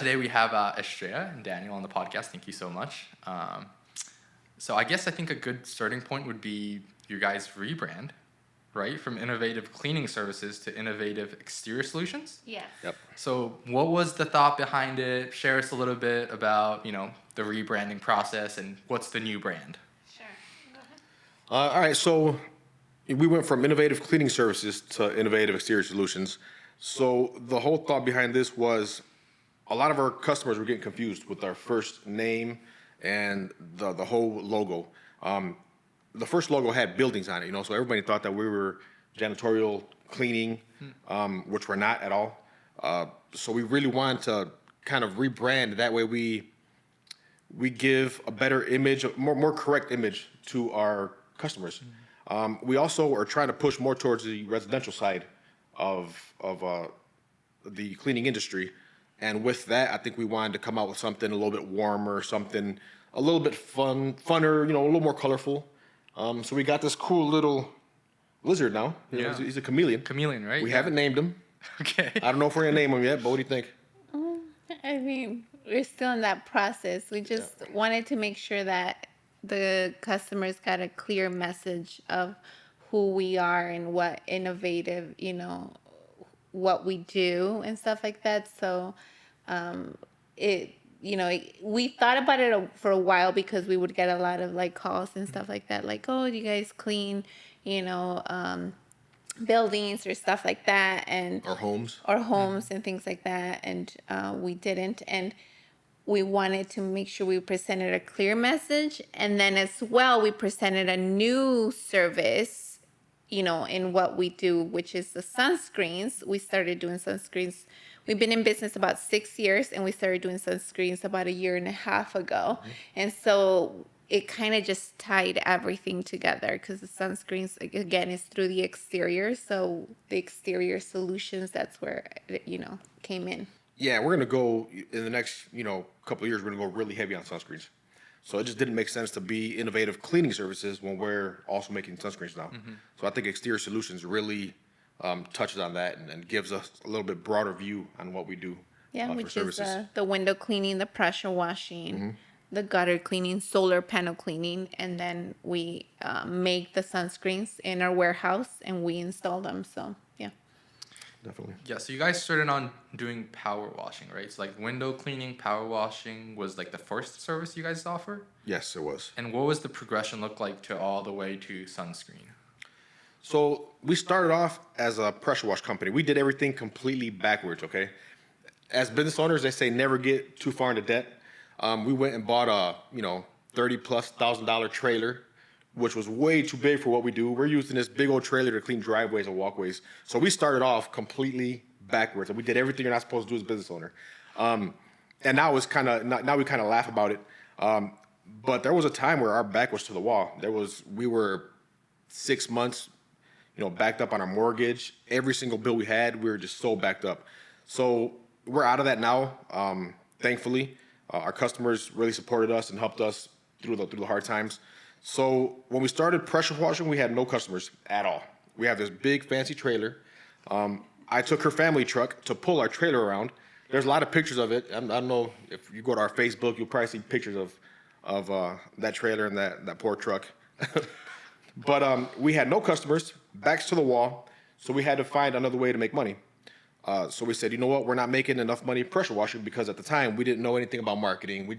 Today we have Estrella and Daniel on the podcast. Thank you so much. So I think a good starting point would be your guys' rebrand, right? From innovative cleaning services to innovative exterior solutions. Yes. Yep. So what was the thought behind it? Share us a little bit about, the rebranding process and what's the new brand. Sure. Go ahead. All right, so we went from innovative cleaning services to innovative exterior solutions. So the whole thought behind this was a lot of our customers were getting confused with our first name and the whole logo. The first logo had buildings on it, so everybody thought that we were janitorial cleaning, which we're not at all. So we really wanted to kind of rebrand. That way we give a better image, a more correct image to our customers. We also are trying to push more towards the residential side of the cleaning industry. And with that, I think we wanted to come out with something a little bit warmer, something a little bit funner, a little more colorful. So we got this cool little lizard now. Yeah. He's a chameleon. Chameleon, right? We haven't named him. Okay. I don't know if we're going to name him yet, but what do you think? I mean, we're still in that process. We just wanted to make sure that the customers got a clear message of who we are and what innovative, what we do and stuff like that. So we thought about it for a while because we would get a lot of calls and stuff like that. Like, oh, you guys clean, buildings or stuff like that. And Our homes. and things like that. And we didn't. And we wanted to make sure we presented a clear message. And then as well, we presented a new service, in what we do, which is the sunscreens. We started doing sunscreens. We've been in business about 6 years, and we started doing sunscreens about 1.5 years ago. Mm-hmm. And so it kind of just tied everything together because the sunscreens, again, is through the exterior. So the exterior solutions, that's where it, came in. Yeah, we're going to go in the next, couple of years, we're going to go really heavy on sunscreens. So it just didn't make sense to be innovative cleaning services when we're also making sunscreens now. Mm-hmm. So I think Exterior Solutions really touches on that and gives us a little bit broader view on what we do. Which is the window cleaning, the pressure washing, the gutter cleaning, solar panel cleaning, and then we make the sunscreens in our warehouse and we install them. So yeah. Definitely. Yeah, so you guys started on doing power washing, right? So window cleaning, power washing was the first service you guys offer? Yes, it was. And what was the progression look like to all the way to sunscreen? So we started off as a pressure wash company. We did everything completely backwards, okay? As business owners, they say never get too far into debt. We went and bought a, $30,000+ trailer, which was way too big for what we do. We're using this big old trailer to clean driveways and walkways. So we started off completely backwards, and we did everything you're not supposed to do as a business owner. And now we kind of laugh about it. But there was a time where our back was to the wall. We were 6 months, backed up on our mortgage. Every single bill we had, we were just so backed up. So we're out of that now. Thankfully, our customers really supported us and helped us through the hard times. So when we started pressure washing, we had no customers at all. We have this big fancy trailer. I took her family truck to pull our trailer around. There's a lot of pictures of it. I don't know if you go to our Facebook, you'll probably see pictures of that trailer and that poor truck. But we had no customers, backs to the wall, so we had to find another way to make money. So we said, you know what, we're not making enough money pressure washing because at the time we didn't know anything about marketing. We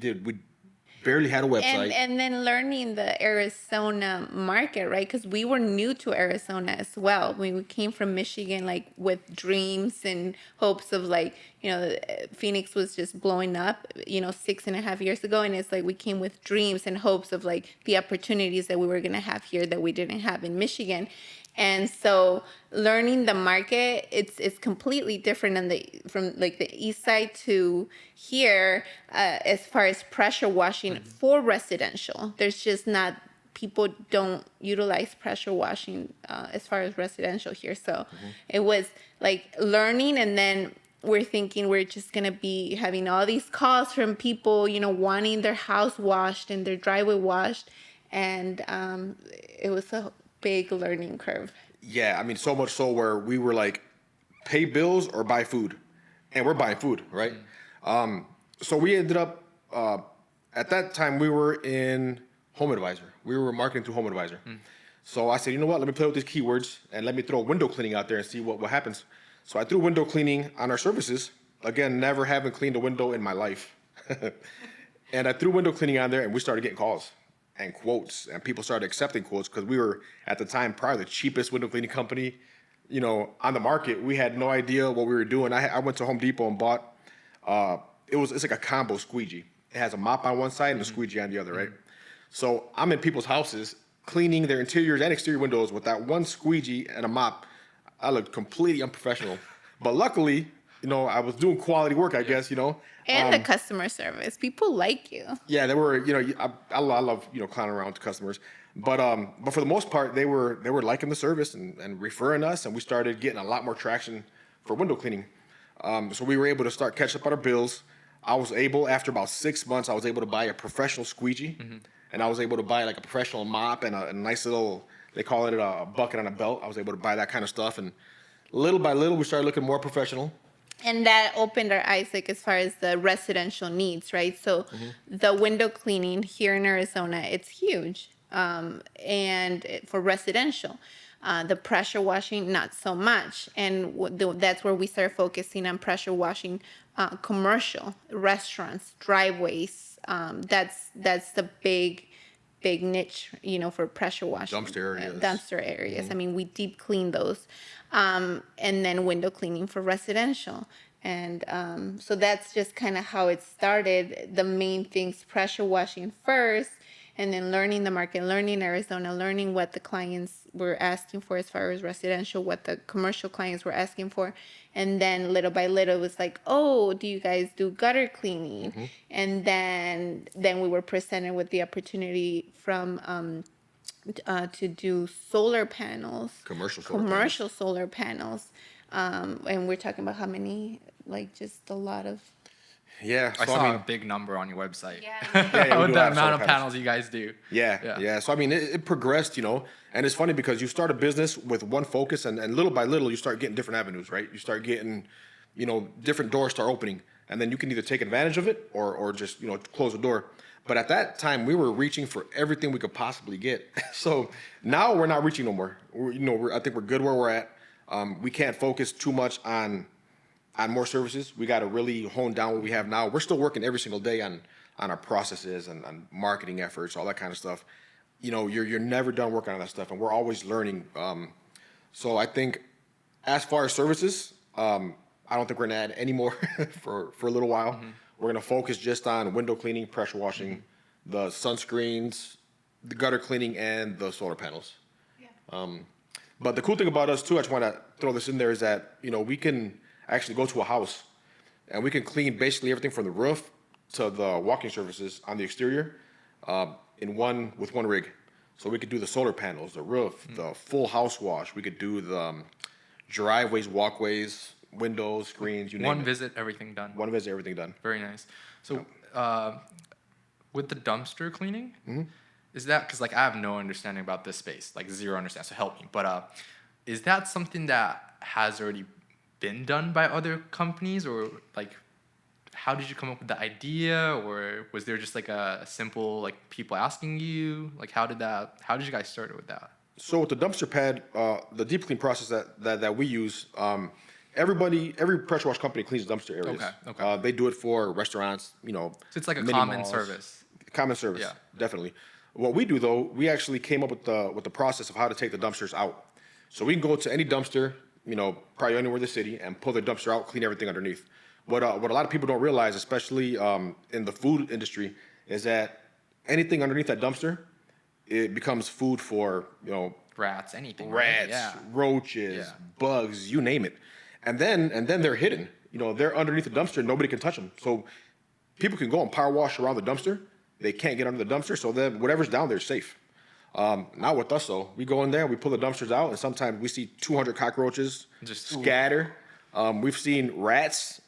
barely had a website. And then learning the Arizona market, right? Because we were new to Arizona as well. We came from Michigan, with dreams and hopes of Phoenix was just blowing up, 6.5 years ago. And it's we came with dreams and hopes of the opportunities that we were going to have here that we didn't have in Michigan. And so learning the market, it's completely different from the east side to here as far as pressure washing for residential. There's just not, people don't utilize pressure washing as far as residential here. So it was learning, and then we're thinking we're just going to be having all these calls from people, wanting their house washed and their driveway washed. And it was a big learning curve. Yeah, I mean, so much so where we were pay bills or buy food. And we're buying food, right? So we ended up, at that time, we were in Home Advisor. We were marketing through Home Advisor. So I said, you know what, let me play with these keywords and let me throw window cleaning out there and see what happens. So I threw window cleaning on our services. Again, never having cleaned a window in my life. And I threw window cleaning on there and we started getting calls and quotes, and people started accepting quotes because we were, at the time, probably the cheapest window cleaning company, on the market. We had no idea what we were doing. I went to Home Depot and bought, it's like a combo squeegee. It has a mop on one side and a squeegee on the other, right? So I'm in people's houses cleaning their interiors and exterior windows with that one squeegee and a mop. I looked completely unprofessional. But luckily, I was doing quality work, I guess, And the customer service. People like you. Yeah, they were, I love, clowning around with customers. But for the most part, they were liking the service and referring us, and we started getting a lot more traction for window cleaning. So we were able to start catching up on our bills. I was able, after about 6 months, I was able to buy a professional squeegee, and I was able to buy like a professional mop and a nice little, they call it a bucket on a belt. I was able to buy that kind of stuff, and little by little, we started looking more professional. And that opened our eyes, like, as far as the residential needs, right? So the window cleaning here in Arizona, it's huge. And for residential, the pressure washing, not so much. And that's where we started focusing on pressure washing, commercial, restaurants, driveways. That's the big niche, for pressure washing. Dumpster areas. I mean, we deep clean those. And then window cleaning for residential. And so that's just kind of how it started. The main things, pressure washing first, and then learning the market, learning Arizona, learning what the clients were asking for as far as residential, what the commercial clients were asking for. And then little by little, it was like, oh, do you guys do gutter cleaning? And then we were presented with the opportunity from to do solar panels, commercial solar panels. And we're talking about how many, like, just a lot of. Yeah, so I saw a big number on your website. Yeah, with the amount of panels you guys do. Yeah. So I mean, it progressed, and it's funny because you start a business with one focus, and little by little you start getting different avenues, right? You start getting, different doors start opening, and then you can either take advantage of it or just close the door. But at that time, we were reaching for everything we could possibly get. So now we're not reaching no more. I think we're good where we're at. We can't focus too much on more services. We got to really hone down what we have now. We're still working every single day on our processes and on marketing efforts, all that kind of stuff. You're never done working on that stuff, and we're always learning. So I think as far as services, I don't think we're gonna add any more for a little while. We're gonna focus just on window cleaning, pressure washing, the sunscreens, the gutter cleaning, and the solar panels. But the cool thing about us too, I just want to throw this in there, is that we can actually go to a house and we can clean basically everything from the roof to the walking surfaces on the exterior with one rig. So we could do the solar panels, the roof, the full house wash. We could do the driveways, walkways, windows, screens, you name it. One visit, everything done. One visit, everything done. Very nice. So with the dumpster cleaning, is that, because like I have no understanding about this space, like zero understanding, so help me. But is that something that has already been done by other companies, or like how did you come up with the idea, or was there just like a simple like people asking you? Like how did you guys start with that? So with the dumpster pad, the deep clean process that we use, every pressure wash company cleans dumpster areas. Okay. They do it for restaurants, So it's like a mini common malls. service. Common service, Yeah. definitely. What we do though, we actually came up with the process of how to take the dumpsters out. So we can go to any dumpster, probably anywhere in the city, and pull the dumpster out, clean everything underneath. What a lot of people don't realize, especially in the food industry, is that anything underneath that dumpster, it becomes food for Rats, anything. rats, Right? Yeah. roaches, bugs, you name it. And then they're hidden. They're underneath the dumpster. Nobody can touch them. So people can go and power wash around the dumpster. They can't get under the dumpster. So then whatever's down there is safe. Not with us though. We go in there, we pull the dumpsters out, and sometimes we see 200 cockroaches just scatter. We've seen rats,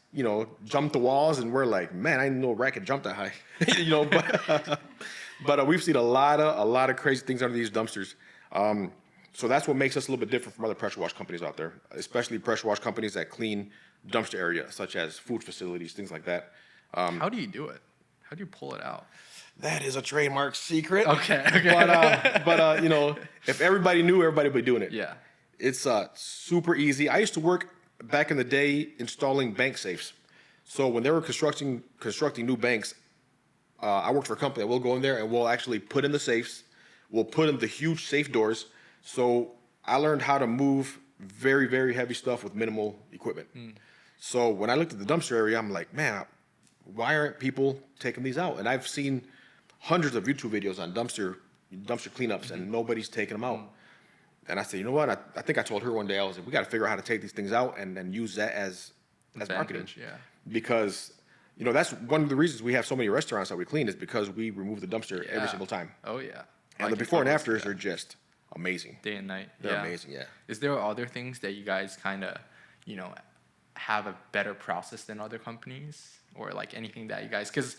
jump the walls, and we're like, man, I didn't know a rat could jump that high. But we've seen a lot of crazy things under these dumpsters. So that's what makes us a little bit different from other pressure wash companies out there, especially pressure wash companies that clean dumpster areas, such as food facilities, things like that. How do you do it? How do you pull it out? That is a trademark secret. Okay. But you know, if everybody knew, everybody would be doing it. Yeah. It's super easy. I used to work back in the day installing bank safes. So when they were constructing new banks, I worked for a company that will go in there and we'll actually put in the safes. We'll put in the huge safe doors. So I learned how to move very, very heavy stuff with minimal equipment. So when I looked at the dumpster area, I'm like, man, why aren't people taking these out? And I've seen hundreds of YouTube videos on dumpster cleanups, and nobody's taking them out. And I said, you know what? I think I told her one day, I was like, we got to figure out how to take these things out and then use that as marketing. Yeah. Because, you know, that's one of the reasons we have so many restaurants that we clean is because we remove the dumpster every single time. Oh yeah. And the before and afters are just amazing. day and night. They're amazing, yeah. Is there other things that you guys kind of, you know, have a better process than other companies, or like anything that you guys, because,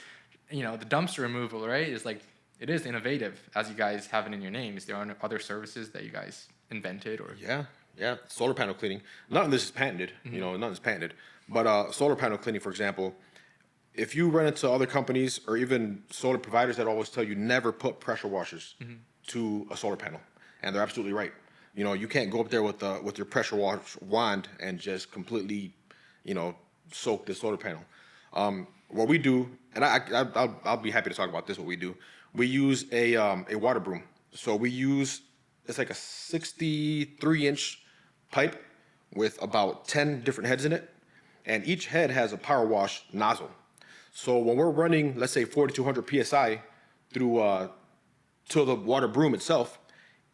you know, the dumpster removal, right, is like, it is innovative, as you guys have it in your name. Is there other services that you guys invented, or? Yeah. Solar panel cleaning. None of this is patented. You know, none is patented. But solar panel cleaning, for example, if you run into other companies or even solar providers that always tell you never put pressure washers to a solar panel, and they're absolutely right. You know, you can't go up there with your pressure wash wand and just completely, you know, soak the solar panel. What we do, and I'll be happy to talk about this. What we do, we use a water broom. So it's like a 63-inch pipe with about 10 different heads in it, and each head has a power wash nozzle. So when we're running, let's say 4,200 psi through to the water broom itself,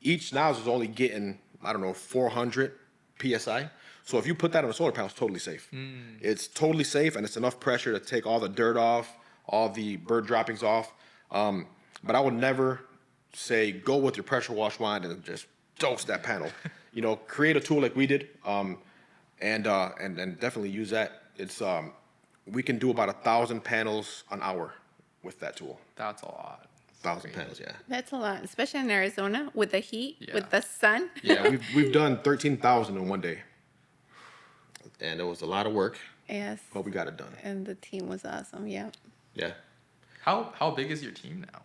each nozzle is only getting, I don't know, 400 psi. So if you put that on a solar panel, it's totally safe. It's totally safe, and it's enough pressure to take all the dirt off, all the bird droppings off. But I would never say go with your pressure wash wand and just dose that panel. You know, create a tool like we did, and definitely use that. It's we can do about 1,000 panels an hour with that tool. That's a lot. 1,000 panels, yeah. That's a lot, especially in Arizona with the heat, Yeah. with the sun. Yeah, we've done 13,000 in one day, and it was a lot of work, Yes. but we got it done. And the team was awesome. Yeah. Yeah. How big is your team now?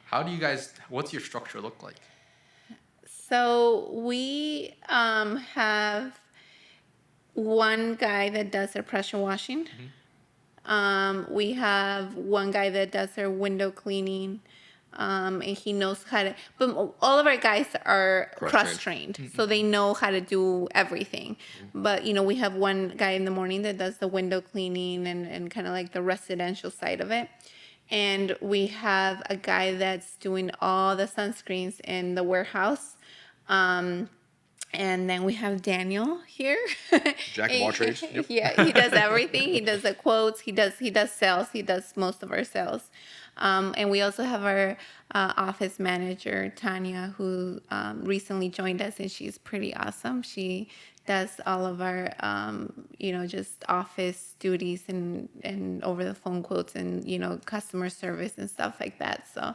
How do you guys? What's your structure look like? So we have one guy that does our pressure washing. We have one guy that does our window cleaning. And he knows how to, but all of our guys are cross-trained. So they know how to do everything. But, you know, we have one guy in the morning that does the window cleaning and kind of like the residential side of it. And we have a guy that's doing all the sunscreens in the warehouse. And then we have Daniel here. Jack of all trades. Yep. Yeah, he does everything. He does the quotes. He does sales. He does most of our sales. And we also have our office manager, Tanya, who recently joined us, and she's pretty awesome. She does all of our, you know, just office duties and over the phone quotes and, you know, customer service and stuff like that. So,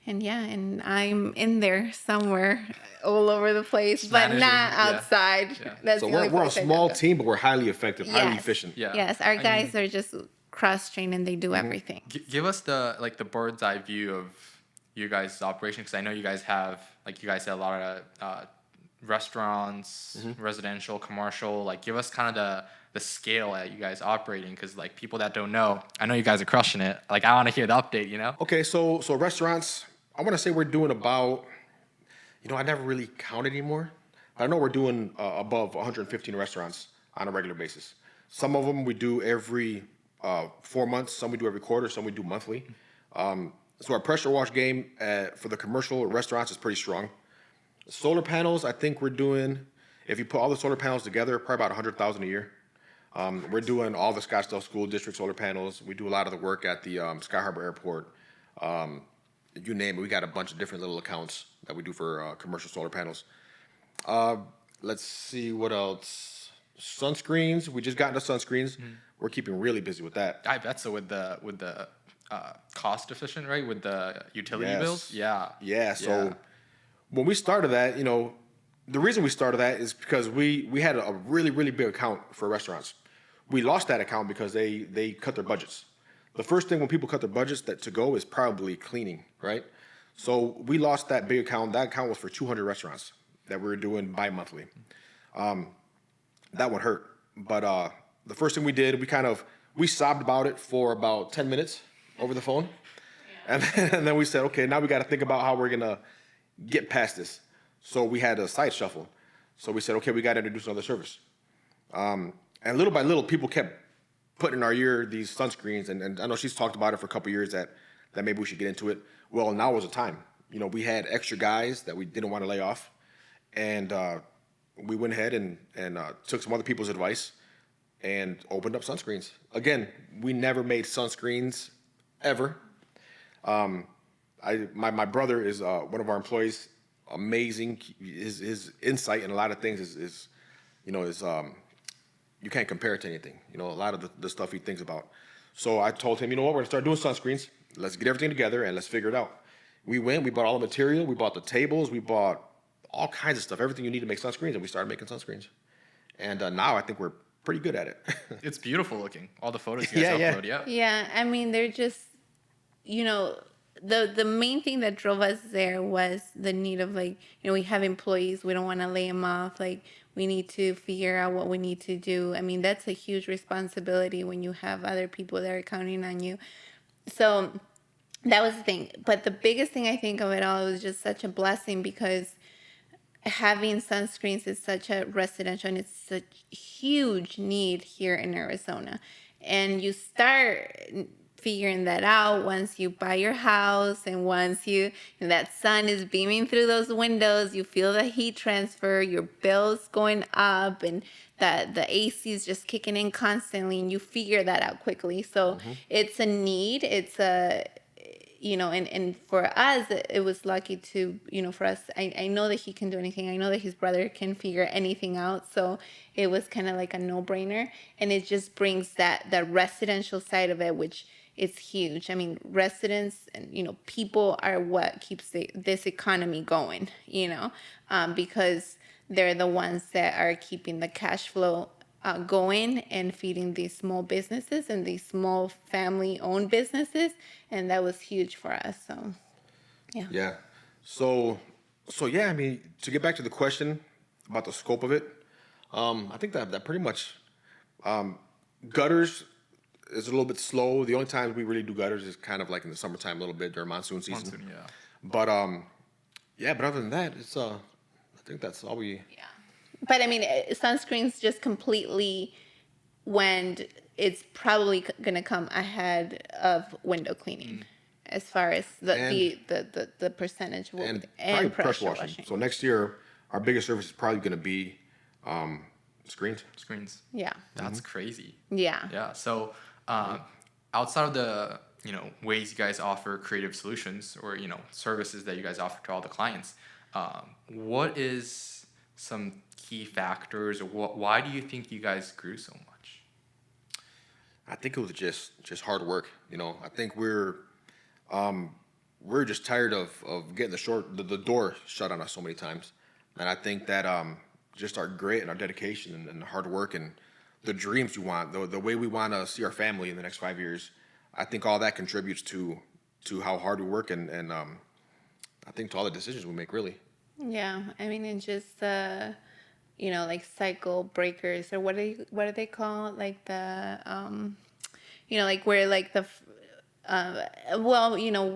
and yeah, and I'm in there somewhere all over the place, but Managing, not yeah. outside. Yeah. That's So the only we're a place I small do. team, but we're highly effective, highly Yes. efficient. Yeah. Yes, our I guys mean, are just cross-trained and they do everything. give us the bird's eye view of you guys' operation, because I know you guys have, like you guys said, a lot of restaurants, residential, commercial. Like, give us kind of the scale that you guys operating, because like people that don't know, I know you guys are crushing it. Like, I want to hear the update. You know? Okay, so restaurants, I want to say we're doing about, you know, I never really count anymore. I know we're doing above 115 restaurants on a regular basis. Some of them we do every 4 months, some we do every quarter, some we do monthly. So our pressure wash game for the commercial restaurants is pretty strong. Solar panels, I think we're doing, if you put all the solar panels together, probably about 100,000 a year. We're doing all the Scottsdale School District solar panels. We do a lot of the work at the Sky Harbor Airport. You name it, we got a bunch of different little accounts that we do for commercial solar panels. Let's see what else. Sunscreens, we just got into sunscreens. We're keeping really busy with that. I bet so. With the cost efficient, right? With the utility Yes. bills, yeah. Yeah, so when we started that, you know, the reason we started that is because we had a really, really big account for restaurants. We lost that account because they cut their budgets. the first thing when people cut their budgets that to go is probably cleaning, right? So we lost that big account. That account was for 200 restaurants that we were doing bi-monthly. That would hurt. But the first thing we did, we sobbed about it for about 10 minutes over the phone. And then we said, okay, now we got to think about how we're going to get past this. So we had a side shuffle. So we said, okay, we got to introduce another service. And little by little, people kept putting in our ear these sunscreens. And I know she's talked about it for a couple of years that maybe we should get into it. Well, now was the time. You know, we had extra guys that we didn't want to lay off. And we went ahead and took some other people's advice and opened up sunscreens. Again, we never made sunscreens ever. My brother is one of our employees. Amazing. His insight in a lot of things is you can't compare it to anything. You know, a lot of the stuff he thinks about. So I told him, you know what, we're gonna start doing sunscreens. Let's get everything together and let's figure it out. We bought all the material, we bought the tables, we bought all kinds of stuff, everything you need to make sunscreens, and we started making sunscreens. And now I think we're pretty good at it. It's beautiful looking. All the photos you guys upload, yeah. Yeah, I mean, they're just, the main thing that drove us there was the need of, like, we have employees, we don't want to lay them off, like, we need to figure out what we need to do. I mean, that's a huge responsibility when you have other people that are counting on you. So that was the thing. But the biggest thing I think of it all was just such a blessing, because having sunscreens is such a residential and it's such huge need here in Arizona. And you start figuring that out once you buy your house, and once that sun is beaming through those windows, you feel the heat transfer, your bill's going up, and the AC is just kicking in constantly, and you figure that out quickly. So it's a need. It's and for us, it was lucky to, for us, I know that he can do anything. I know that his brother can figure anything out. So it was kind of like a no-brainer. And it just brings that residential side of it, which is huge. I mean, residents and, people are what keeps this economy going, because they're the ones that are keeping the cash flow going and feeding these small businesses and these small family-owned businesses, and that was huge for us. So, yeah. Yeah. So yeah. I mean, to get back to the question about the scope of it, I think that pretty much gutters is a little bit slow. The only times we really do gutters is kind of like in the summertime a little bit during monsoon season. Yeah. But but other than that, it's I think that's all we. Yeah. But I mean, sunscreen's just completely when it's probably going to come ahead of window cleaning, as far as the percentage and pressure washing. So next year, our biggest service is probably going to be screens. Screens. Yeah. That's crazy. Yeah. Yeah. So outside of the ways you guys offer creative solutions or services that you guys offer to all the clients, what is some key factors, or why do you think you guys grew so much? I think it was just hard work. I think we're just tired of getting the door shut on us so many times, and I think that just our grit and our dedication and hard work and the dreams you want, the way we want to see our family in the next 5 years, I think all that contributes to how hard we work and I think to all the decisions we make, really. Yeah, I mean, it's just like cycle breakers, or what do they call it? Like the like where like the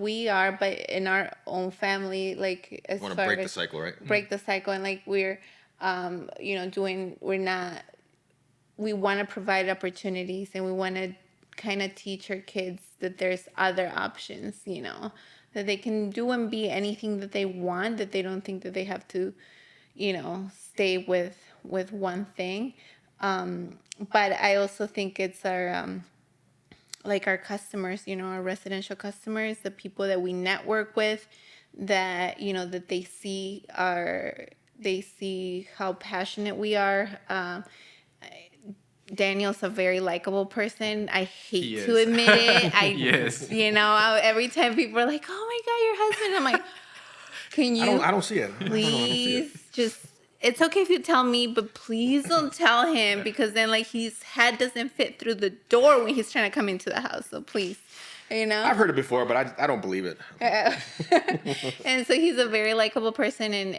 we are, but in our own family, like as Want to far break the as cycle, right? break the cycle, and like we're we want to provide opportunities, and we want to kind of teach our kids that there's other options, that they can do and be anything that they want, that they don't think that they have to, stay with one thing. But I also think it's our, like our customers, our residential customers, the people that we network with, that, that they see how passionate we are. Daniel's a very likable person. I hate to admit it. Yes. Every time people are like, "Oh my God, your husband," I'm like, "Can you?" I don't see it. Please, just it's okay if you tell me, but please don't tell him, because then like his head doesn't fit through the door when he's trying to come into the house. So please. You know? I've heard it before, but I don't believe it. And so he's a very likable person, and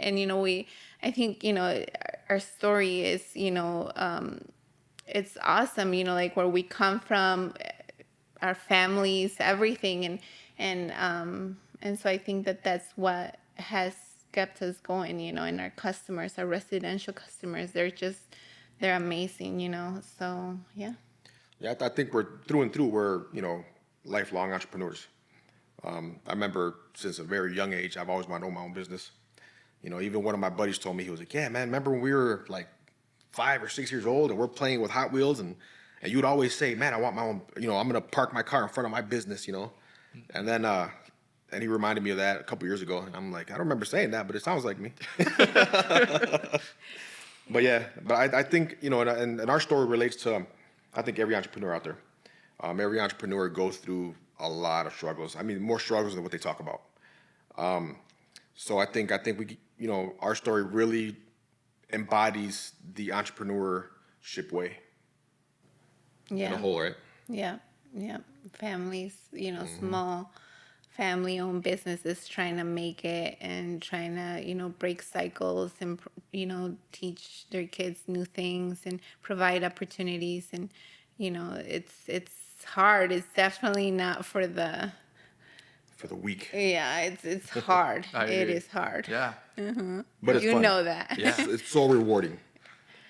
I think our story is it's awesome, like where we come from, our families, everything, and so I think that that's what has kept us going, and our customers, our residential customers, they're amazing, so yeah. Yeah, I think we're through and through. We're lifelong entrepreneurs. I remember since a very young age, I've always wanted to own my own business. Even one of my buddies told me, he was like, "Yeah, man, remember when we were like 5 or 6 years old and we're playing with Hot Wheels and you'd always say, man, I want my own. I'm gonna park my car in front of my business. And then and he reminded me of that a couple years ago, and I'm like, I don't remember saying that, but it sounds like me. But yeah, I think and our story relates to I think every entrepreneur out there. Every entrepreneur goes through a lot of struggles. I mean, more struggles than what they talk about. So I think we, our story really embodies the entrepreneurship way Yeah. in a whole, right? Yeah, yeah. Families, small family-owned businesses trying to make it and trying to, break cycles and, teach their kids new things and provide opportunities. And, it's hard. It's definitely not for the weak. Yeah, it's hard. I It agree. is hard. Yeah. But it's You fun. know that. Yeah. It's so rewarding.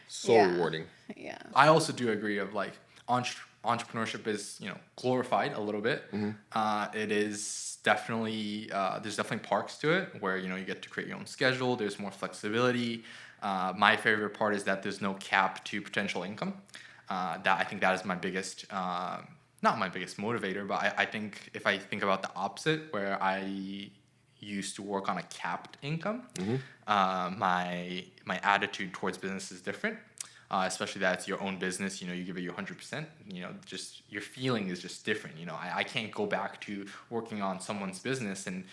So Yeah. rewarding. Yeah. I also do agree of like entrepreneurship is glorified a little bit. It is definitely there's definitely parts to it where you get to create your own schedule. There's more flexibility. My favorite part is that there's no cap to potential income. That I think that is my biggest not my biggest motivator, but I think if I think about the opposite where I used to work on a capped income, my attitude towards business is different. Especially that it's your own business, you give it your 100%, just your feeling is just different. I can't go back to working on someone's business and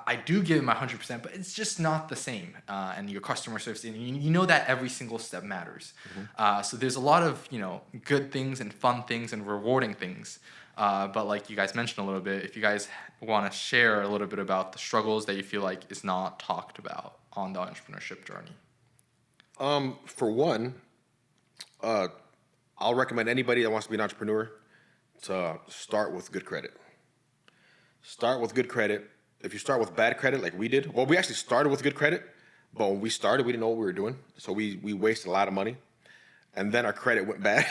I do give it my 100%, but it's just not the same. And your customer service, and you know that every single step matters. So there's a lot of, good things and fun things and rewarding things. But like you guys mentioned a little bit, if you guys want to share a little bit about the struggles that you feel like is not talked about on the entrepreneurship journey. For one, I'll recommend anybody that wants to be an entrepreneur to start with good credit. Start with good credit. If you start with bad credit like we did, well, we actually started with good credit, but when we started, we didn't know what we were doing. So we wasted a lot of money, and then our credit went bad.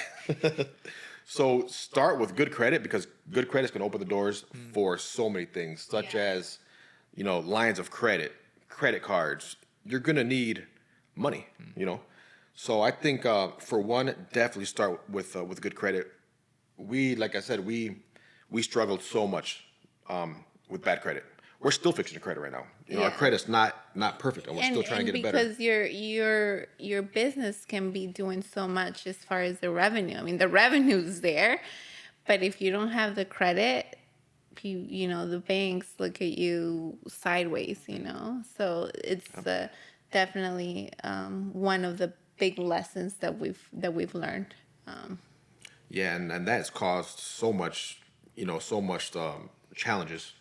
So start with good credit because good credit can open the doors for so many things, such as, lines of credit, credit cards. You're going to need money, So I think for one, definitely start with good credit. Like I said, we struggled so much with bad credit. We're still fixing the credit right now. Our credit's not perfect, and we're still trying to get it better. Because your business can be doing so much as far as the revenue. I mean, the revenue's there, but if you don't have the credit, the banks look at you sideways. So it's definitely one of the big lessons that we've learned. Yeah, and that's caused so much challenges.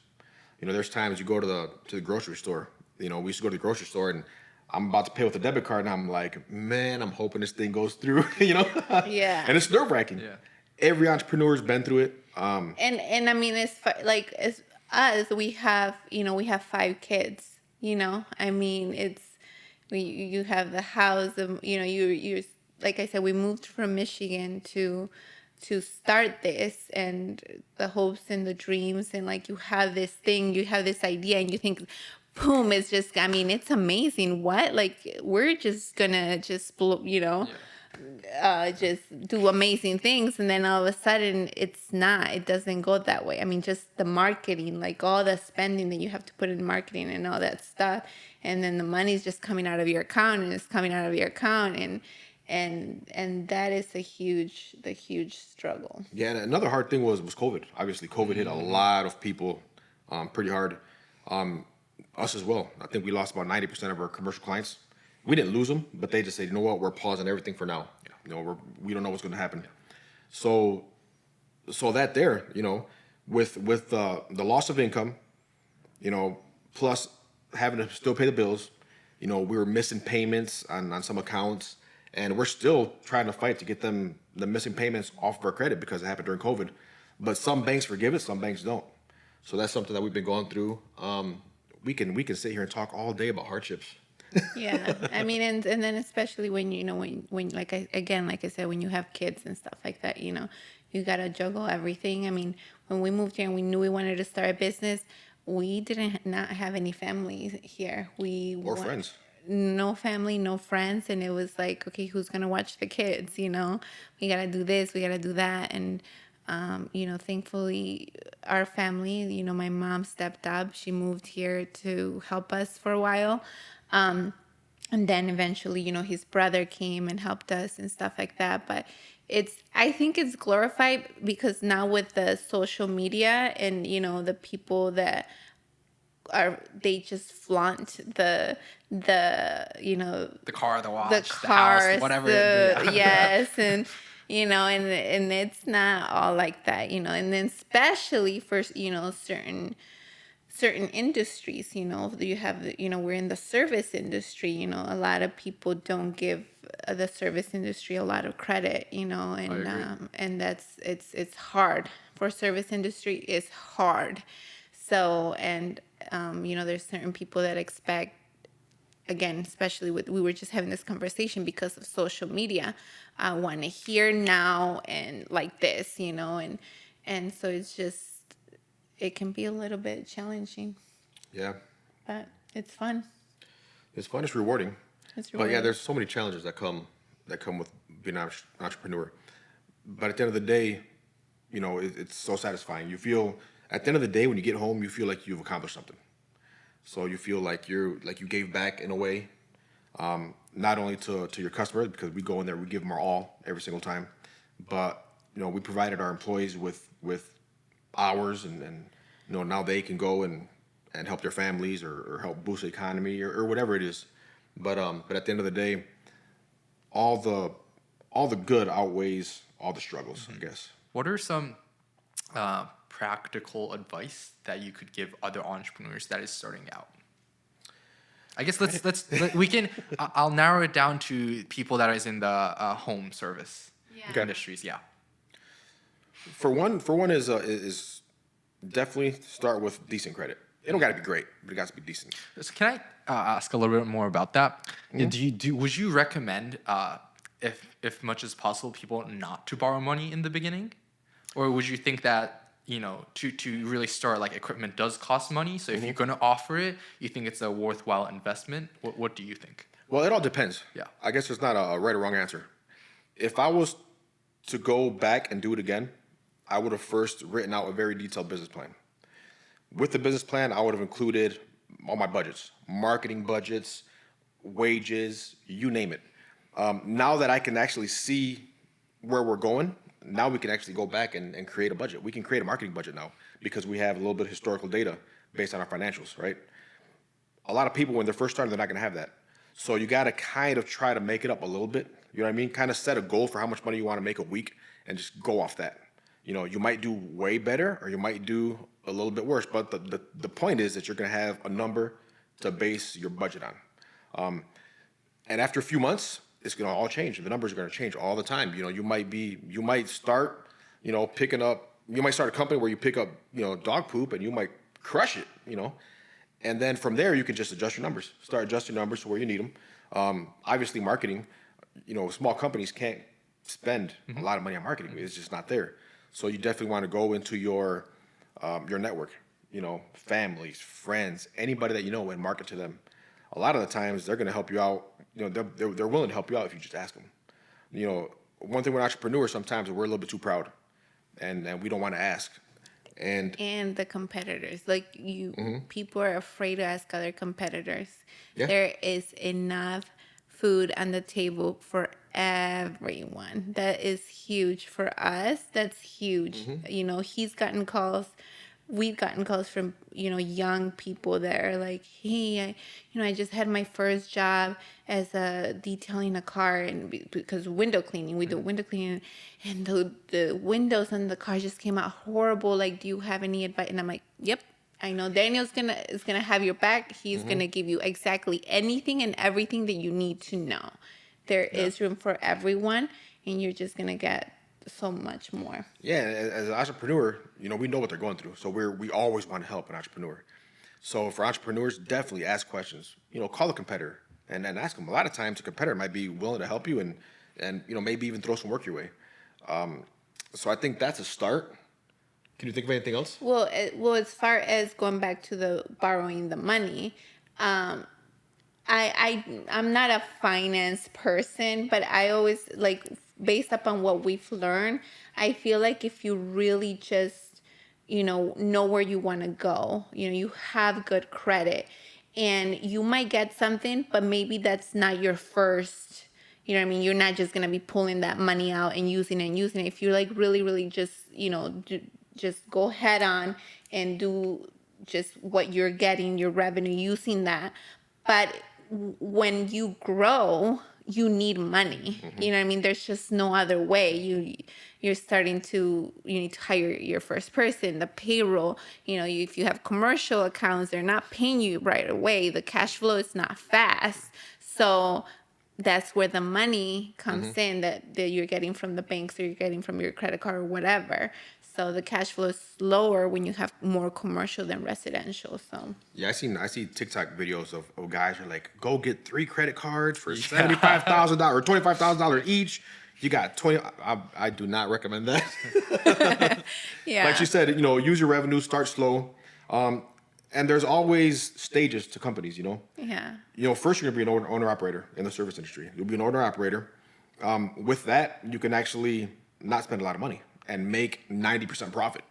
There's times you go to the grocery store. We used to go to the grocery store and I'm about to pay with a debit card and I'm like, man, I'm hoping this thing goes through. Yeah. And it's nerve-wracking. Yeah. Every entrepreneur's been through it. And I mean, as us, we have 5 kids. I mean, you have the house, you like I said, we moved from Michigan to start this, and the hopes and the dreams, and like you have this thing, you have this idea, and you think, boom, it's just, I mean, it's amazing. What? Like, we're just gonna just blow, just do amazing things, and then all of a sudden it doesn't go that way. I mean, just the marketing, like all the spending that you have to put in marketing and all that stuff, and then the money's just coming out of your account, and it's coming out of your account, and that is the huge struggle. Yeah, and another hard thing was COVID. Obviously, COVID hit a lot of people pretty hard. Us as well. I think we lost about 90% of our commercial clients. We didn't lose them, but they just said, you know what, we're pausing everything for now. We don't know what's going to happen. So that there, with the loss of income, you know, plus having to still pay the bills. You know, we were missing payments on some accounts, and we're still trying to fight to get the missing payments off of our credit because it happened during COVID. But some banks forgive it, some banks don't. So that's something that we've been going through. We can sit here and talk all day about hardships. Yeah, I mean, and then especially when when like I said, when you have kids and stuff like that, you gotta juggle everything. I mean, when we moved here and we knew we wanted to start a business, we didn't not have any family here. Or friends. No family, no friends, and it was like, okay, who's gonna watch the kids? We gotta do this, we gotta do that, and thankfully, our family, my mom stepped up. She moved here to help us for a while. And then eventually, his brother came and helped us and stuff like that. But I think it's glorified because now with the social media and, the people that they just flaunt The car, the watch, the the house, cars, whatever. Yeah. yes, and and it's not all like that, and then especially for certain industries, you have, we're in the service industry, a lot of people don't give the service industry a lot of credit, and it's hard for service industry. It's hard. So, and there's certain people that expect, again, especially we were just having this conversation because of social media. I want to hear now and like this, and so it can be a little bit challenging, Yeah. but it's fun. It's fun. It's rewarding. It's But yeah, rewarding. there's so many challenges that come with being an entrepreneur. But at the end of the day, it's so satisfying. You feel at the end of the day when you get home, you feel like you've accomplished something. So you feel like you gave back in a way, not only to your customers because we go in there, we give them our all every single time, but we provided our employees with hours and now they can go and help their families or help boost the economy or whatever it is. But at the end of the day, all the good outweighs all the struggles, I guess. What are some practical advice that you could give other entrepreneurs that is starting out? I guess we can. I'll narrow it down to people that is in the home service Okay. industries. Yeah. For one is definitely start with decent credit. It don't got to be great, but it got to be decent. So can I ask a little bit more about that? Would you recommend, if much as possible, people not to borrow money in the beginning, or would you think that to really start, like, equipment does cost money? So if you're gonna offer it, you think it's a worthwhile investment? What do you think? Well, it all depends. Yeah. I guess there's not a right or wrong answer. If I was to go back and do it again, I would have first written out a very detailed business plan. With the business plan, I would have included all my budgets, marketing budgets, wages, you name it. Now that I can actually see where we're going, now we can actually go back and create a budget. We can create a marketing budget now because we have a little bit of historical data based on our financials, right? A lot of people, when they're first starting, they're not going to have that. So you got to kind of try to make it up a little bit. You know what I mean? Kind of set a goal for how much money you want to make a week and just go off that. You might do way better or you might do a little bit worse. But the point is that you're going to have a number to base your budget on. And after a few months, it's going to all change. The numbers are going to change all the time. You might start, picking up, you might start a company where you pick up, dog poop and you might crush it, and then from there you can just adjust your numbers, start adjusting numbers to where you need them. Obviously marketing, small companies can't spend a lot of money on marketing. It's just not there. So you definitely want to go into your network, families, friends, anybody that and market to them. A lot of the times they're going to help you out. They're willing to help you out if you just ask them. One thing with entrepreneurs, sometimes we're a little bit too proud, and we don't want to ask. And the competitors, like people are afraid to ask other competitors. Yeah. There is enough food on the table for everyone. That is huge for us. That's huge. He's gotten calls we've gotten calls from, young people that are like, hey, I just had my first job as a detailing a car, and because window cleaning, we do window cleaning, and the windows on the car just came out horrible. Like, do you have any advice? And I'm like, yep. I know Daniel's is gonna have your back. He's gonna give you exactly anything and everything that you need to know. There is room for everyone, and you're just gonna get so much more. Yeah, as an entrepreneur, we know what they're going through. So we always want to help an entrepreneur. So for entrepreneurs, definitely ask questions. Call a competitor and ask them. A lot of times, a competitor might be willing to help you and maybe even throw some work your way. So I think that's a start. Can you think of anything else? Well, as far as going back to the borrowing the money, I'm not a finance person, but I always like, based upon what we've learned, I feel like if you really just know where you want to go, you have good credit, and you might get something, but maybe that's not your first. You know what I mean? You're not just gonna be pulling that money out and using it. If you like really, really just just go head on and do just what you're getting, your revenue, using that. But when you grow, you need money. You know what I mean? There's just no other way. You need to hire your first person, the payroll. If you have commercial accounts, they're not paying you right away. The cash flow is not fast. So that's where the money comes in that you're getting from the banks, or you're getting from your credit card or whatever. So the cash flow is lower when you have more commercial than residential. So Yeah, I see TikTok videos of guys who are like, go get 3 credit cards for $75,000 or $25,000 each. You got 20. I do not recommend that. yeah, Like you said, use your revenue, start slow. And there's always stages to companies, yeah. First you're going to be an owner-operator in the service industry. You'll be an owner-operator. With that, you can actually not spend a lot of money and make 90% profit,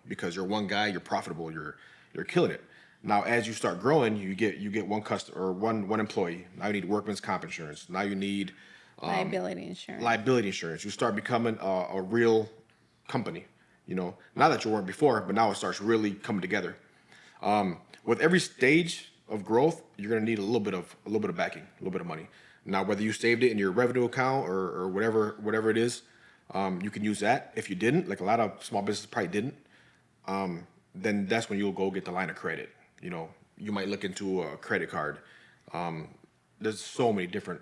because you're one guy, you're profitable, you're killing it. Now, as you start growing, you get one customer or one employee. Now you need workman's comp insurance. Now you need Liability insurance. You start becoming a real company, not that you weren't before, but now it starts really coming together. With every stage of growth, you're going to need a little bit of backing, a little bit of money. Now, whether you saved it in your revenue account or whatever it is, you can use that. If you didn't, like a lot of small businesses probably didn't, then that's when you'll go get the line of credit. You might look into a credit card. There's so many different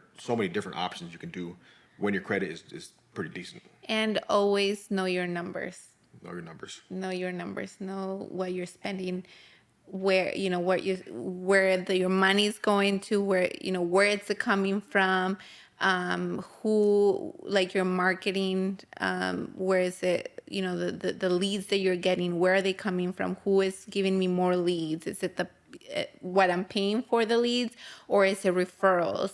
options you can do when your credit is pretty decent. And always know your numbers. Know your numbers. Know your numbers. Know what you're spending, where your money's going to, where it's coming from, who, like, your marketing, where is it, the leads that you're getting, where are they coming from, who is giving me more leads, is it what I'm paying for the leads, or is it referrals?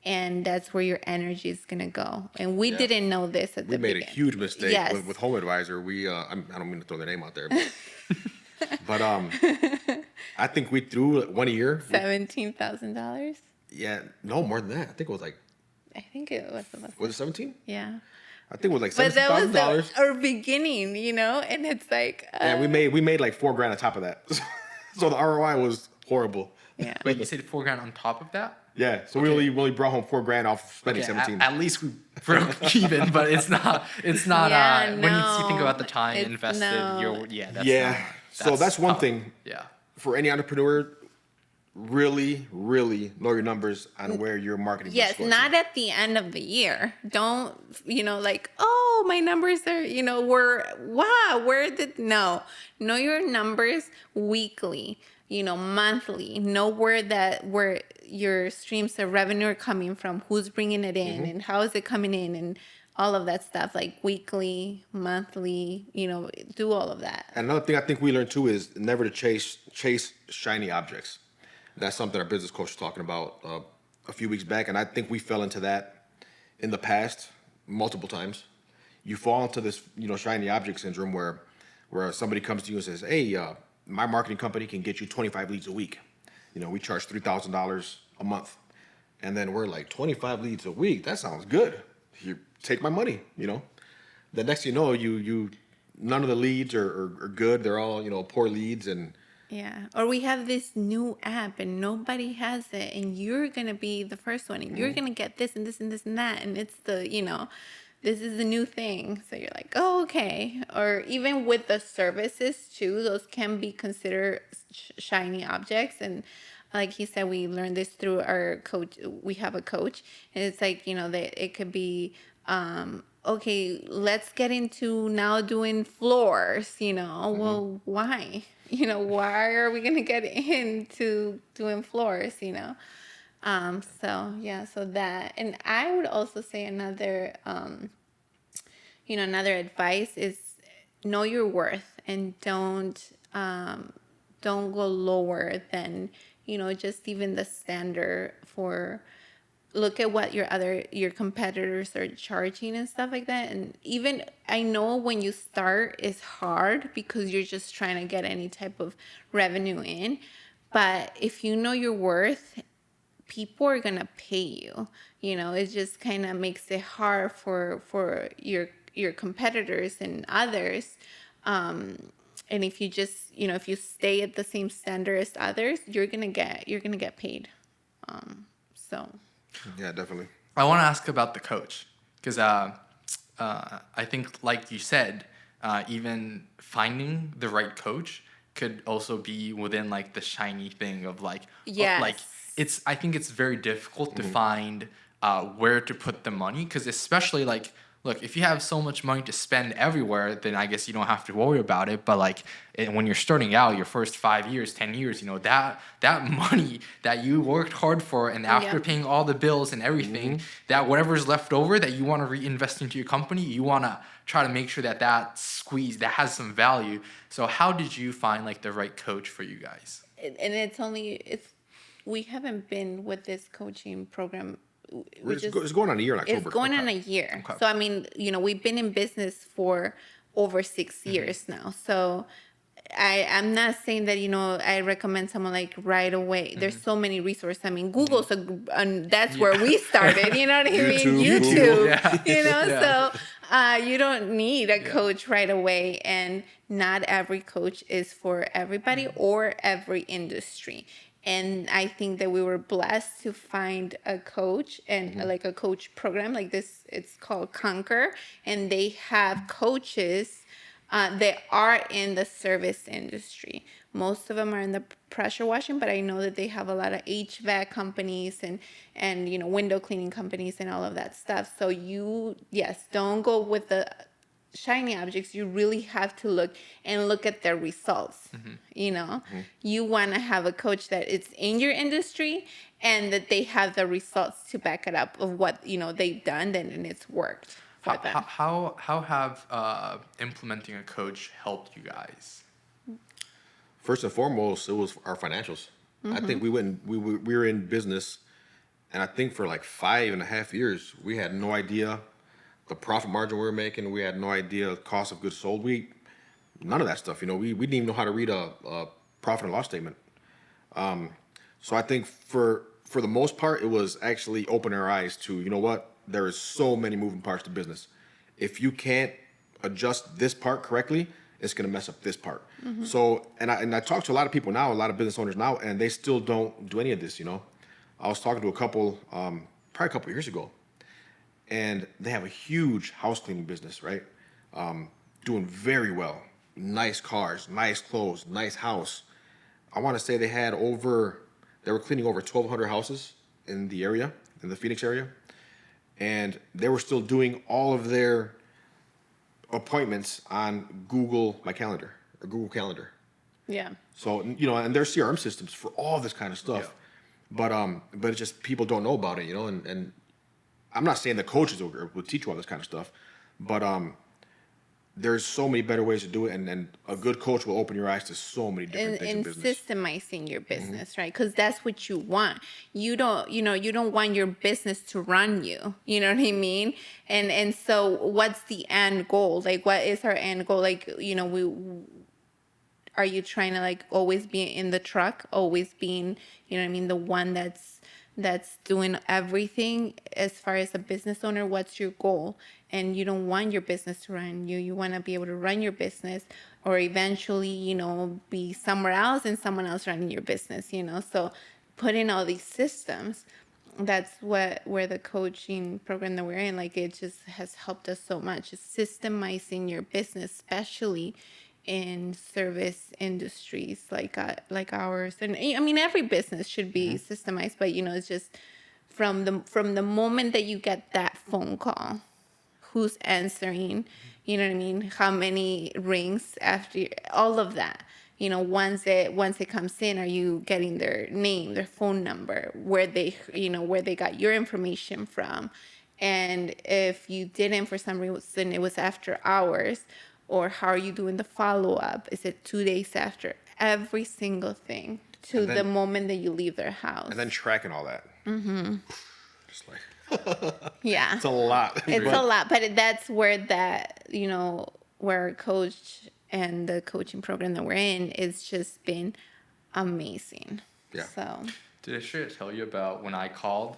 And that's where your energy is gonna go. And we didn't know this at the beginning. We made a huge mistake Yes. with Home Advisor. I don't mean to throw their name out there, but I think we threw 1 year. $17,000. Yeah, no more than that. I think it was like. I think it was. Was it 17? Yeah. I think it was like But that was $17,000. our beginning, and it's like. And we made like $4,000 on top of that, so the ROI was horrible. Yeah. Wait, you said $4,000 on top of that? Yeah, so we only brought home $4,000 off spending 17. At least we broke even, but it's not. Yeah, when you no. think about the time It's invested, no. That's one tough. thing. Yeah. For any entrepreneur, really, really know your numbers on where your marketing. Yes, not at the end of the year. Don't, like, oh, my numbers are, no. Know your numbers weekly, monthly. Know where your streams of revenue are coming from, who's bringing it in, and how is it coming in, and all of that stuff, like weekly, monthly, do all of that. And another thing I think we learned too is never to chase shiny objects. That's something our business coach was talking about a few weeks back, and I think we fell into that in the past multiple times. You fall into this, shiny object syndrome where somebody comes to you and says, "Hey, my marketing company can get you 25 leads a week. We charge $3,000 a month," and then we're like, 25 leads a week? That sounds good. You take my money. The next thing you know, you none of the leads are good. They're all, poor leads. And Yeah. Or we have this new app and nobody has it and you're going to be the first one and you're going to get this and this and this and that. And it's this is the new thing. So you're like, oh, okay. Or even with the services too, those can be considered shiny objects. And like he said, we learned this through our coach. We have a coach and it's like, that it could be, okay, let's get into now doing floors, well, why? Why are we going to get into doing floors, So, yeah, so that. And I would also say another advice is know your worth and don't go lower than, just even the standard for look at what your competitors are charging and stuff like that. And even I know when you start it's hard because you're just trying to get any type of revenue in, but if you know your worth, people are gonna pay you. It just kind of makes it hard for your competitors and others. And if you just if you stay at the same standard as others, you're gonna get paid. So yeah, definitely. I want to ask about the coach because I think, like you said, even finding the right coach could also be within like the shiny thing of like, like yes. it's. I think it's very difficult to find where to put the money because especially like. Look, if you have so much money to spend everywhere, then I guess you don't have to worry about it. But like when you're starting out, your first 5 years, 10 years, that money that you worked hard for, and after Yep. paying all the bills and everything, that whatever's left over that you want to reinvest into your company, you want to try to make sure that squeeze that has some value. So how did you find like the right coach for you guys? And we haven't been with this coaching program. It's going on a year in October. It's going on a year. Okay. So I mean, we've been in business for over 6 years now. So I'm not saying that I recommend someone like right away. There's so many resources. I mean, Google's and that's where we started. You know what I mean? YouTube. Yeah. Yeah. So you don't need a coach right away, and not every coach is for everybody or every industry. And I think that we were blessed to find a coach and like a coach program like this. It's called Conquer, and they have coaches that are in the service industry. Most of them are in the pressure washing, but I know that they have a lot of HVAC companies and window cleaning companies and all of that stuff. So don't go with the shiny objects. You really have to look at their results. You want to have a coach that it's in your industry and that they have the results to back it up of what they've done and it's worked for them. How have implementing a coach helped you guys? First and foremost, it was our financials. I think we were in business, and I think for like 5.5 years, we had no idea the profit margin we were making. We had no idea the cost of goods sold. None of that stuff. We didn't even know how to read a profit and loss statement. So I think for the most part, it was actually opening our eyes to, what, there is so many moving parts to business. If you can't adjust this part correctly, it's going to mess up this part. So, and I talk to a lot of people now, a lot of business owners now, and they still don't do any of this. I was talking to a couple, probably a couple years ago, and they have a huge house cleaning business, right? Doing very well. Nice cars, nice clothes, nice house. I want to say they were cleaning over 1,200 houses in the area, in the Phoenix area. And they were still doing all of their appointments on Google My Calendar or Google Calendar. Yeah. So, and there's CRM systems for all this kind of stuff. Yeah. But it's just people don't know about it, and I'm not saying the coaches will teach you all this kind of stuff, but there's so many better ways to do it, and a good coach will open your eyes to so many different things in And business. systemizing your business, right? Because that's what you want. You don't want your business to run you. You know what I mean? And so what's the end goal? Like, what is our end goal? Like, are you trying to like always be in the truck, always being, the one that's that's doing everything as far as a business owner. What's your goal? And you don't want your business to run you. You want to be able to run your business, or eventually, be somewhere else and someone else running your business, So putting all these systems, that's where the coaching program that we're in, like, it just has helped us so much. It's systemizing your business, especially in service industries like ours. And I mean, every business should be systemized, but it's just from the moment that you get that phone call, who's answering, you know what I mean? How many rings after all of that? Once it comes in, are you getting their name, their phone number, where they got your information from? And if you didn't, for some reason, it was after hours, or how are you doing the follow-up? Is it 2 days after? Every single thing to the moment that you leave their house. And then tracking all that. Just like, Yeah. it's a lot. It's a lot, but that's where where our coach and the coaching program that we're in, it's just been amazing. Yeah. So. Did Estrella tell you about when I called?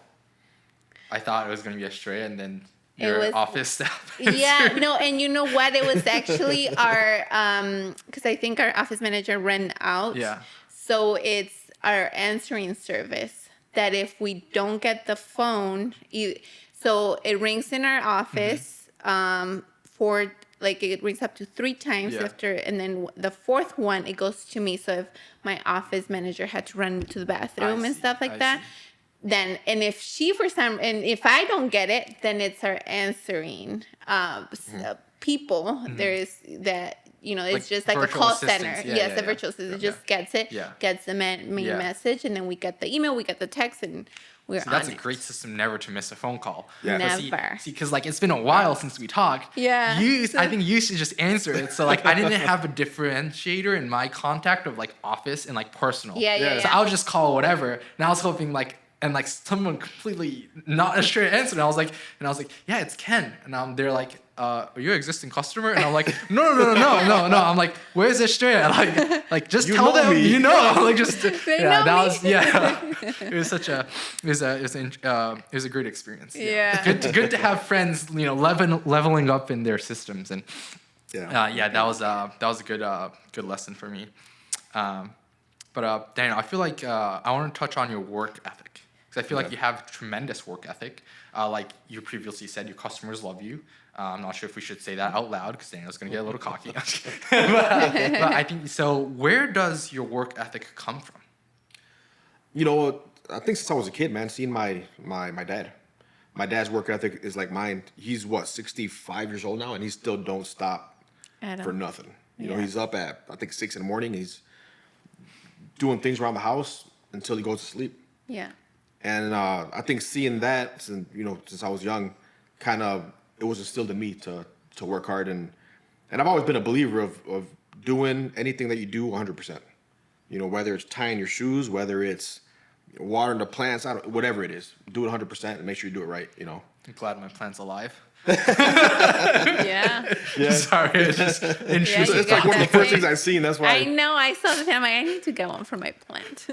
I thought it was going to be Estrella, and then It your was- office staff. Yeah, no, and you know what? It was actually our, because I think our office manager ran out. Yeah. So it's our answering service that if we don't get the phone, so it rings in our office for, like, it rings up to 3 times Yeah. after, and then the 4th one, it goes to me. So if my office manager had to run to the bathroom and see, stuff like I that, see. then, and if if I don't get it, then it's our answering people. There's that, it's Like just like a virtual call assistants. center. Yeah, Yes, yeah, the yeah. virtual assistant Yeah. just gets it, Yeah. gets the main Yeah. message, and then we get the email, we get the text, and we're See, that's on a it. great system, never to miss a phone call. Yeah. But Never. See, because like it's been a while since we talked. Yeah. I think you should just answer it. So like I didn't have a differentiator in my contact of like office and like personal. Yeah. So I would just call whatever. And I was hoping like someone completely not a straight answer. And I was like, yeah, it's Ken. And they're like, are you an existing customer? And I'm like, no. I'm like, where's Estrella? Like just You tell know them, me. like just They yeah, know that me. was yeah. It was a great experience. Yeah. Good to have friends, leveling up in their systems, and Yeah. that was a good lesson for me. But Daniel, I feel like I want to touch on your work ethic, because I feel like you have tremendous work ethic. Like you previously said, your customers love you. I'm not sure if we should say that out loud, because Daniel's gonna get a little cocky. but I think so. Where does your work ethic come from? I think since I was a kid, man, seeing my dad. My dad's work ethic is like mine. He's 65 years old now, and he still don't stop At for all. nothing. Yeah. He's up at, I think, 6 a.m. He's doing things around the house until he goes to sleep. Yeah. And I think seeing that, since I was young, kind of, it was instilled in me to work hard. And I've always been a believer of doing anything that you do 100%. Whether it's tying your shoes, whether it's watering the plants, whatever it is, do it 100% and make sure you do it right. I'm glad my plant's alive. Yeah. Yeah. Sorry, it's just interesting. you It's like got one of the that first right. things I've seen. That's why. I know. I saw the fan. I'm like, I need to get one for my plant.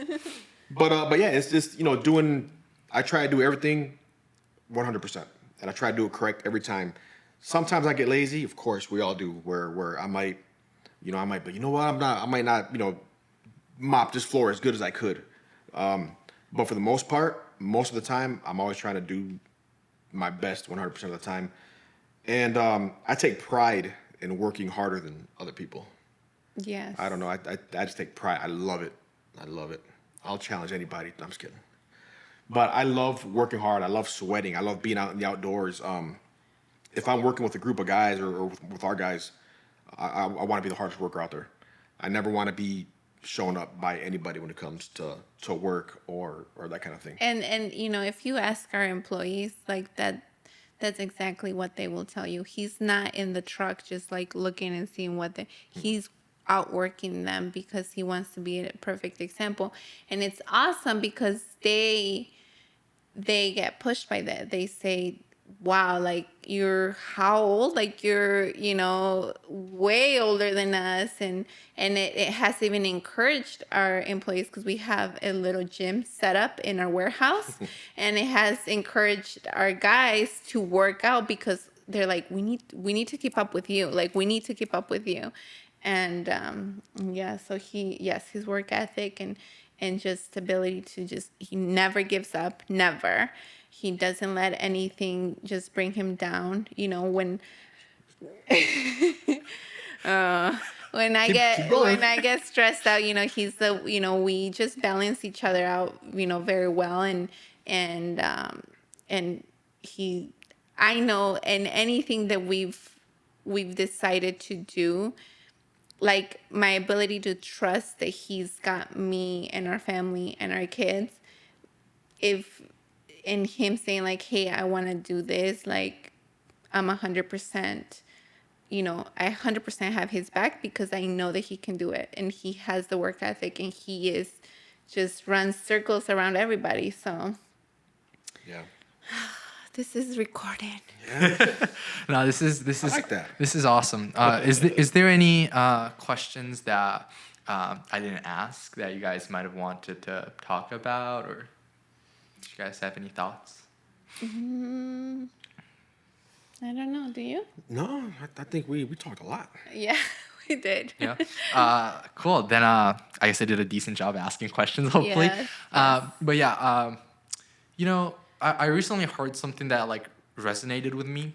But yeah, it's just I try to do everything 100%, and I try to do it correct every time. Sometimes I get lazy, of course, we all do. Where I might, but you know what? I might not, mop this floor as good as I could. But for the most part, most of the time, I'm always trying to do my best 100% of the time, and I take pride in working harder than other people. Yes. I don't know. I just take pride. I love it. I'll challenge anybody. No, I'm just kidding. But I love working hard. I love sweating. I love being out in the outdoors. If I'm working with a group of guys or with our guys, I want to be the hardest worker out there. I never want to be shown up by anybody when it comes to work or that kind of thing. And if you ask our employees like that, that's exactly what they will tell you. He's not in the truck just like looking and seeing he's outworking them because he wants to be a perfect example. And it's awesome because they get pushed by that. They say, wow, like you're how old? Like you're, way older than us. And it has even encouraged our employees because we have a little gym set up in our warehouse. And it has encouraged our guys to work out because they're like, we need to keep up with you. Like we need to keep up with you. And yeah, so his work ethic and just ability to he never gives up, never. He doesn't let anything just bring him down. When when I get stressed out, he's the we just balance each other out, very well. And he, I know, and anything that we've decided to do, like my ability to trust that he's got me and our family and our kids, if in him saying like, hey, I want to do this, like I'm 100%, I 100% have his back because I know that he can do it and he has the work ethic and he is just runs circles around everybody. So Yeah. this is recorded. No, this is I like that. This is awesome. Is there any questions that I didn't ask that you guys might have wanted to talk about, or do you guys have any thoughts? I don't know. Do you? No, I think we talked a lot. Yeah, we did. Yeah. Cool. Then I guess I did a decent job asking questions, hopefully. Yes, But yeah, I recently heard something that like resonated with me,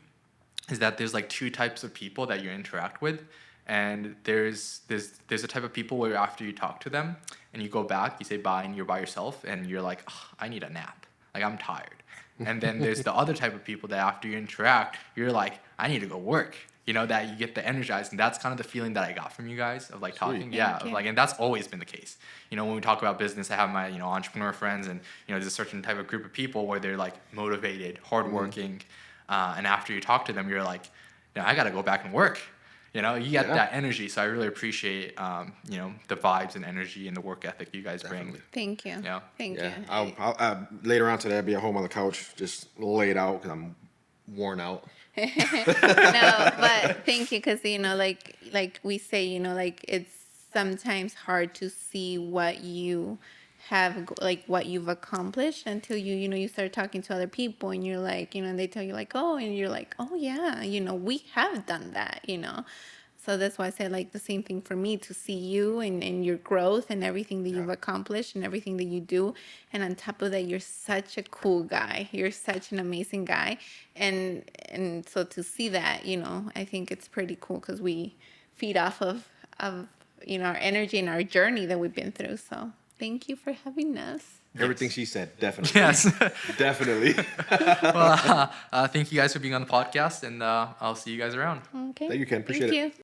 is that there's like two types of people that you interact with. And there's a type of people where after you talk to them and you go back, you say bye and you're by yourself and you're like, "Ugh, I need a nap. Like I'm tired." And then there's the other type of people that after you interact, you're like, I need to go work. That you get the energized. And that's kind of the feeling that I got from you guys of like talking. Sweet. Yeah. Thank you. Like, and that's always been the case. When we talk about business, I have my, entrepreneur friends and, there's a certain type of group of people where they're like motivated, hardworking. And after you talk to them, you're like, I got to go back and work. You get that energy. So I really appreciate, the vibes and energy and the work ethic you guys bring. Thank you. Yeah. Thank Yeah. you. I'll later on today, I'll be at home on the couch, just laid out because I'm worn out. No, but thank you because like we say, like it's sometimes hard to see what you have, like what you've accomplished until you start talking to other people and you're like, and they tell you like, oh, and you're like, oh yeah, we have done that. So that's why I said like the same thing for me, to see you and your growth and everything that you've accomplished and everything that you do. And on top of that, you're such a cool guy. You're such an amazing guy. And so to see that, I think it's pretty cool because we feed off of our energy and our journey that we've been through. So thank you for having us. Everything she said, definitely. Yes. Definitely. Well, thank you guys for being on the podcast, and I'll see you guys around. Okay. Thank you, Ken. Appreciate Thank it. you.